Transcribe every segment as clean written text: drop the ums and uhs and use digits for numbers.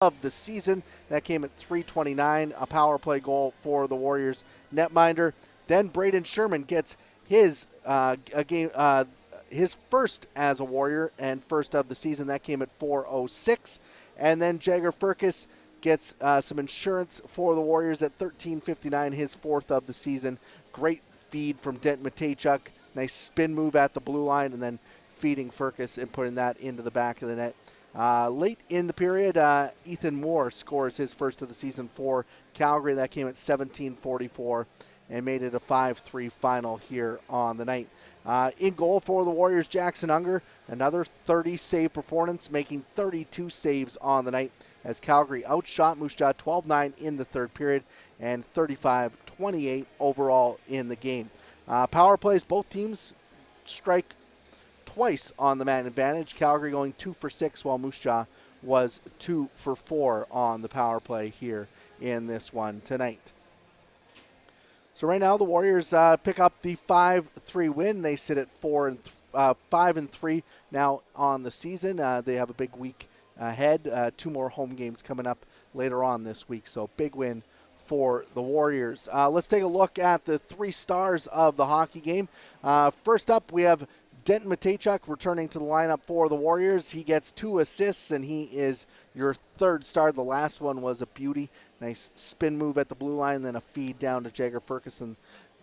of the season. That came at 3:29, a power play goal for the Warriors netminder. Then Braden Sherman gets his his first as a Warrior and first of the season. That came at 4:06. And then Jagger Firkus gets some insurance for the Warriors at 13:59, his fourth of the season. Great feed from Dent Matejchuk. Nice spin move at the blue line and then feeding Firkus and putting that into the back of the net. Late in the period, Ethan Moore scores his first of the season for Calgary. That came at 17:44 and made it a 5-3 final here on the night. In goal for the Warriors, Jackson Unger, another 30-save performance, making 32 saves on the night as Calgary outshot Moose Jaw 12-9 in the third period and 35-28 overall in the game. Power plays, both teams strike twice on the man advantage. Calgary going 2 for 6 while Moose Jaw was 2 for 4 on the power play here in this one tonight. So right now the Warriors pick up the 5-3 win. They sit at 5-3 now on the season. They have a big week ahead. 2 more home games coming up later on this week. So big win for the Warriors. Let's take a look at the 3 stars of the hockey game. First up, we have Denton Matejchuk returning to the lineup for the Warriors. He gets 2 assists, and he is your third star. The last one was a beauty. Nice spin move at the blue line, then a feed down to Jagger Firkus in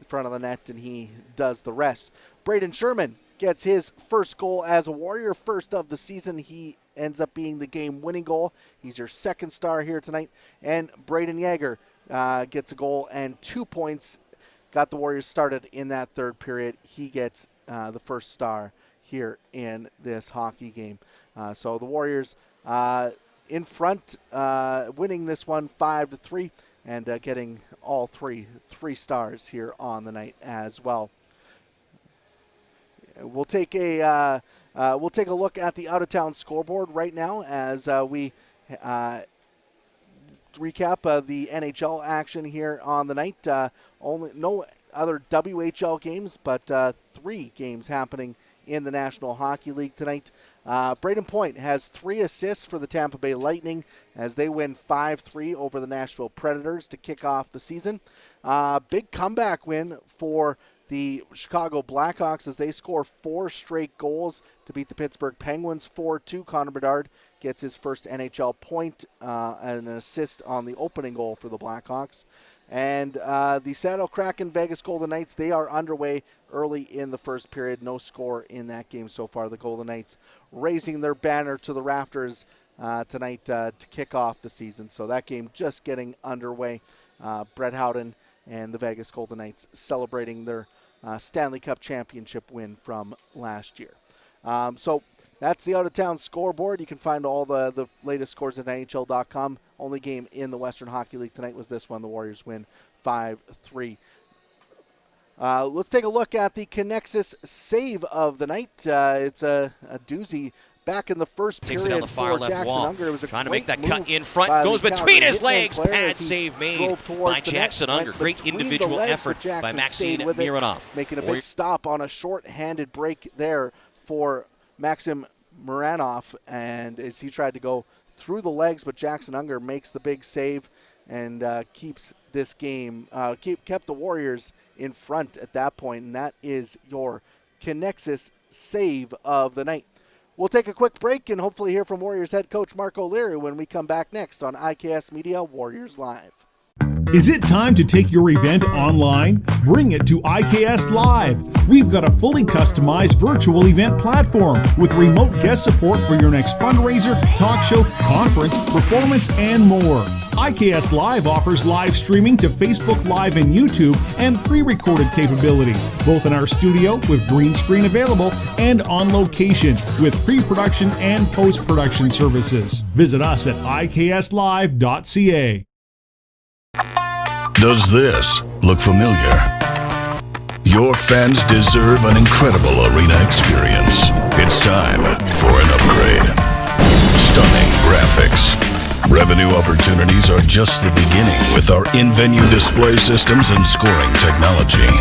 front of the net, and he does the rest. Braden Sherman gets his first goal as a Warrior, first of the season. He ends up being the game-winning goal. He's your second star here tonight. And Braden Yeager gets a goal and 2 points. Got the Warriors started in that third period. He gets the first star here in this hockey game. So the Warriors in front, winning this one 5-3 and getting all three stars here on the night as well. We'll take a look at the out-of-town scoreboard right now as we recap the NHL action here on the night. Only no other WHL games, but 3 games happening in the National Hockey League tonight. Braden Point has 3 assists for the Tampa Bay Lightning as they win 5-3 over the Nashville Predators to kick off the season. Big comeback win for the Chicago Blackhawks as they score 4 straight goals to beat the Pittsburgh Penguins 4-2. Connor Bedard gets his first NHL point and an assist on the opening goal for the Blackhawks. And the Seattle Kraken Vegas Golden Knights, they are underway early in the first period. No score in that game so far. The Golden Knights raising their banner to the rafters tonight to kick off the season. So that game just getting underway. Brett Howden and the Vegas Golden Knights celebrating their Stanley Cup championship win from last year. So that's the out-of-town scoreboard. You can find all the latest scores at NHL.com. Only game in the Western Hockey League tonight was this one. The Warriors win 5-3. Let's take a look at the Connexus save of the night. It's a doozy. Back in the first Takes period it down the far for left Jackson wall. Unger. It was a trying to great make that move cut in front. Goes the between Calgary his Hitmen legs. player Pad as he save made drove towards by the Jackson net, Unger. went Great between the individual legs, effort but Jackson by Maxim stayed with it, Mironov. making a big stop on a short-handed break there for Maxim Mironov, and as he tried to go through the legs, but Jackson Unger makes the big save and keeps this game, kept the Warriors in front at that point, and that is your Connexus save of the night. We'll take a quick break and hopefully hear from Warriors head coach Mark O'Leary when we come back next on IKS Media Warriors Live. Is it time to take your event online? Bring it to IKS Live. We've got a fully customized virtual event platform with remote guest support for your next fundraiser, talk show, conference, performance, and more. IKS Live offers live streaming to Facebook Live and YouTube and pre-recorded capabilities, both in our studio with green screen available and on location with pre-production and post-production services. Visit us at ikslive.ca. Does this look familiar? Your fans deserve an incredible arena experience. It's time for an upgrade. Stunning graphics. Revenue opportunities are just the beginning with our in-venue display systems and scoring technology.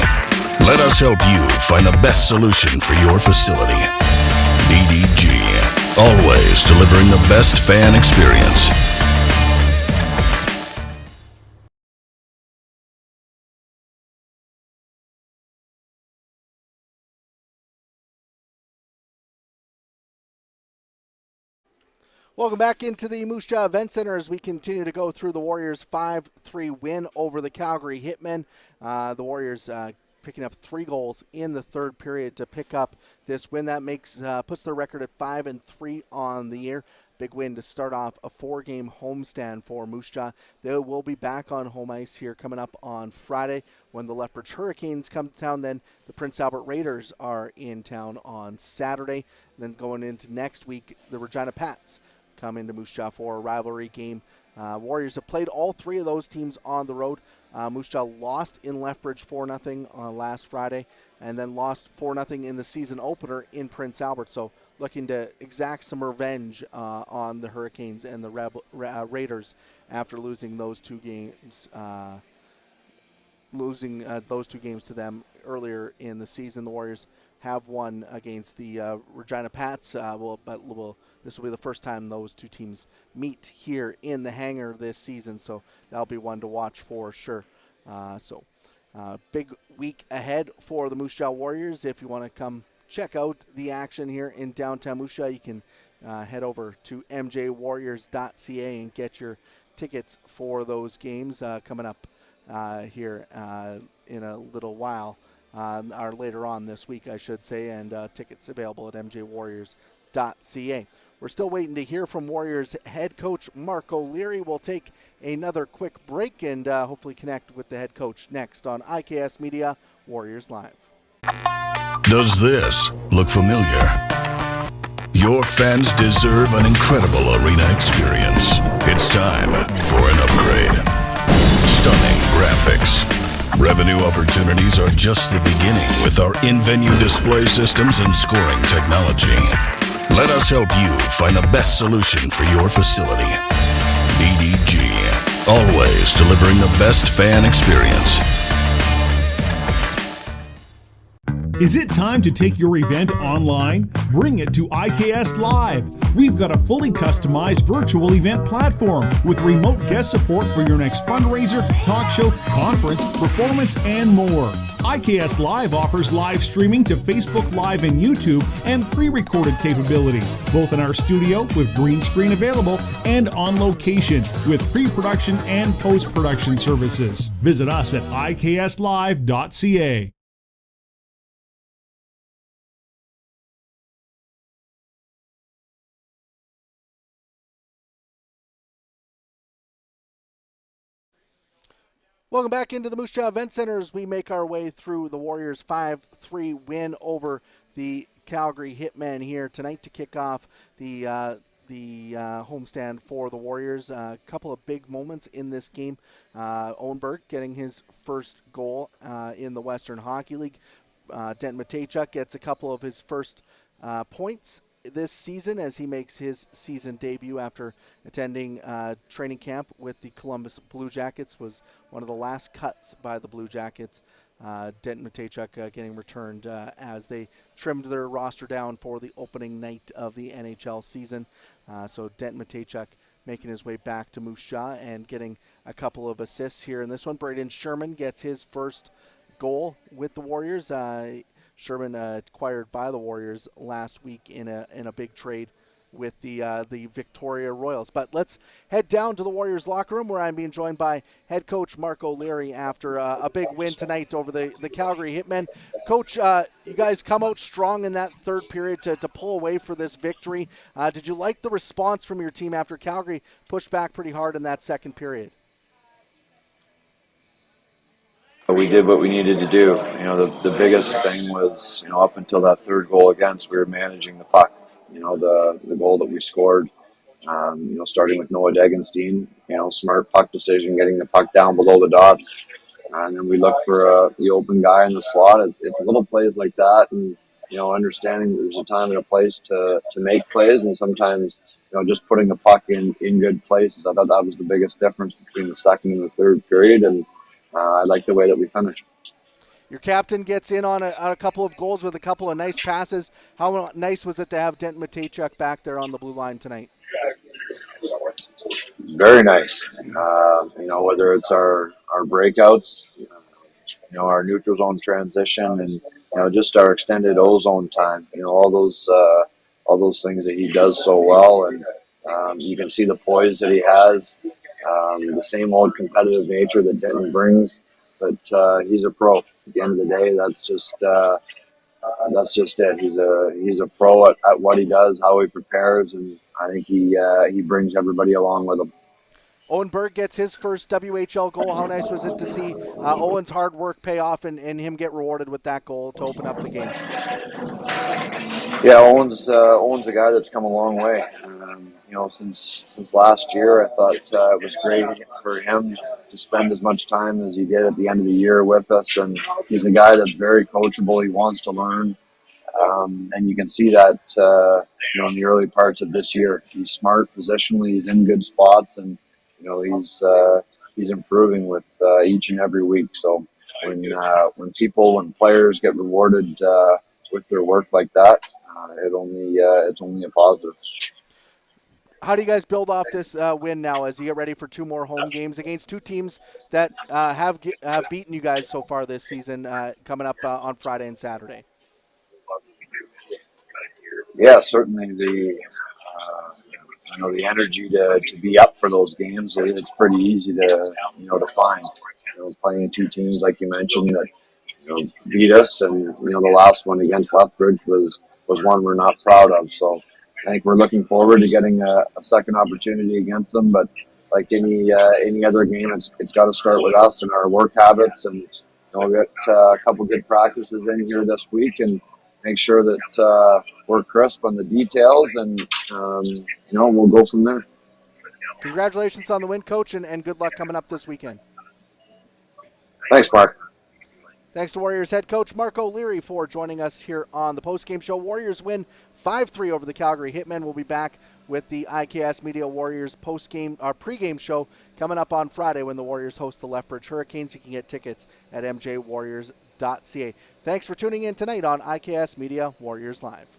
Let us help you find the best solution for your facility. EDG, always delivering the best fan experience. Welcome back into the Moose Jaw Event Center as we continue to go through the Warriors' 5-3 win over the Calgary Hitmen. The Warriors picking up 3 goals in the third period to pick up this win. That puts their record at 5-3 on the year. Big win to start off a 4-game homestand for Moose Jaw. They will be back on home ice here coming up on Friday when the Lethbridge Hurricanes come to town. Then the Prince Albert Raiders are in town on Saturday. Then going into next week, the Regina Pats come into Moose Jaw for a rivalry game. Warriors have played all 3 of those teams on the road. Moose Jaw lost in Lethbridge 4-0 last Friday, and then lost 4-0 in the season opener in Prince Albert. So looking to exact some revenge on the Hurricanes and the Raiders after losing those 2 games. Those 2 games to them earlier in the season. The Warriors have won against the Regina Pats, but this will be the first time those 2 teams meet here in the hangar this season, so that'll be one to watch for sure. Big week ahead for the Moose Jaw Warriors. If you want to come check out the action here in downtown Moose Jaw, you can head over to mjwarriors.ca and get your tickets for those games coming up here in a little while. Or later on this week, I should say, and tickets available at mjwarriors.ca. We're still waiting to hear from Warriors head coach Marc O'Leary. We'll take another quick break and hopefully connect with the head coach next on IKS Media Warriors Live. Does this look familiar? Your fans deserve an incredible arena experience. It's time for an upgrade. Stunning graphics. Revenue opportunities are just the beginning with our in-venue display systems and scoring technology. Let us help you find the best solution for your facility. EDG, always delivering the best fan experience. Is it time to take your event online? Bring it to IKS Live. We've got a fully customized virtual event platform with remote guest support for your next fundraiser, talk show, conference, performance, and more. IKS Live offers live streaming to Facebook Live and YouTube and pre-recorded capabilities, both in our studio with green screen available and on location with pre-production and post-production services. Visit us at ikslive.ca. Welcome back into the Moose Jaw Event Center as we make our way through the Warriors' 5-3 win over the Calgary Hitmen here tonight to kick off the homestand for the Warriors. A couple of big moments in this game. Owen Burke getting his first goal in the Western Hockey League. Denton Matejchuk gets a couple of his first points this season as he makes his season debut after attending training camp with the Columbus Blue Jackets. Was one of the last cuts by the Blue Jackets. Denton Matejchuk getting returned as they trimmed their roster down for the opening night of the NHL season. So Denton Matejchuk making his way back to Moose Jaw and getting a couple of assists here in this one. Braden Sherman gets his first goal with the Warriors. Sherman acquired by the Warriors last week in a big trade with the Victoria Royals. But let's head down to the Warriors locker room where I'm being joined by head coach Marc O'Leary after a big win tonight over the Calgary Hitmen. Coach, you guys come out strong in that third period to pull away for this victory. Did you like the response from your team after Calgary pushed back pretty hard in that second period? We did what we needed to do. The biggest thing was, up until that third goal against, we were managing the puck. The goal that we scored, starting with Noah Degenstein, smart puck decision, getting the puck down below the dots. And then we look for the open guy in the slot. It's little plays like that. And, understanding there's a time and a place to make plays. And sometimes, just putting the puck in good places. I thought that was the biggest difference between the second and the third period. And I like the way that we finished. Your captain gets in on a couple of goals with a couple of nice passes. How nice was it to have Denton Matejchuk back there on the blue line tonight? Very nice. Whether it's our breakouts, our neutral zone transition, and just our extended ozone time. All those things that he does so well, and You can see the poise that he has, the same old competitive nature that Denton brings. But he's a pro. At the end of the day, that's just it. He's a pro at what he does, how he prepares, and I think he brings everybody along with him. Owen Berg gets his first WHL goal. How nice was it to see Owen's hard work pay off and him get rewarded with that goal to open up the game? Yeah, Owen's a guy that's come a long way. Since last year, I thought it was great for him to spend as much time as he did at the end of the year with us. And he's a guy that's very coachable. He wants to learn, and you can see that in the early parts of this year. He's smart positionally. He's in good spots, and he's improving with each and every week. So when players get rewarded with their work like that, it's only a positive. How do you guys build off this win now as you get ready for 2 more home games against 2 teams that have beaten you guys so far this season, coming up on Friday and Saturday? Yeah, certainly the energy to be up for those games. It's pretty easy to find. Playing 2 teams like you mentioned that beat us, and the last one against Lethbridge was one we're not proud of. So I think we're looking forward to getting a second opportunity against them. But like any other game, it's got to start with us and our work habits, and we'll get a couple good practices in here this week and make sure that we're crisp on the details, and we'll go from there. Congratulations on the win, Coach, and good luck coming up this weekend. Thanks, Mark. Thanks to Warriors head coach Mark O'Leary for joining us here on the postgame show. Warriors win 5-3 over the Calgary Hitmen. We'll be back with the IKS Media Warriors pregame show coming up on Friday when the Warriors host the Lethbridge Hurricanes. You can get tickets at mjwarriors.ca. Thanks for tuning in tonight on IKS Media Warriors Live.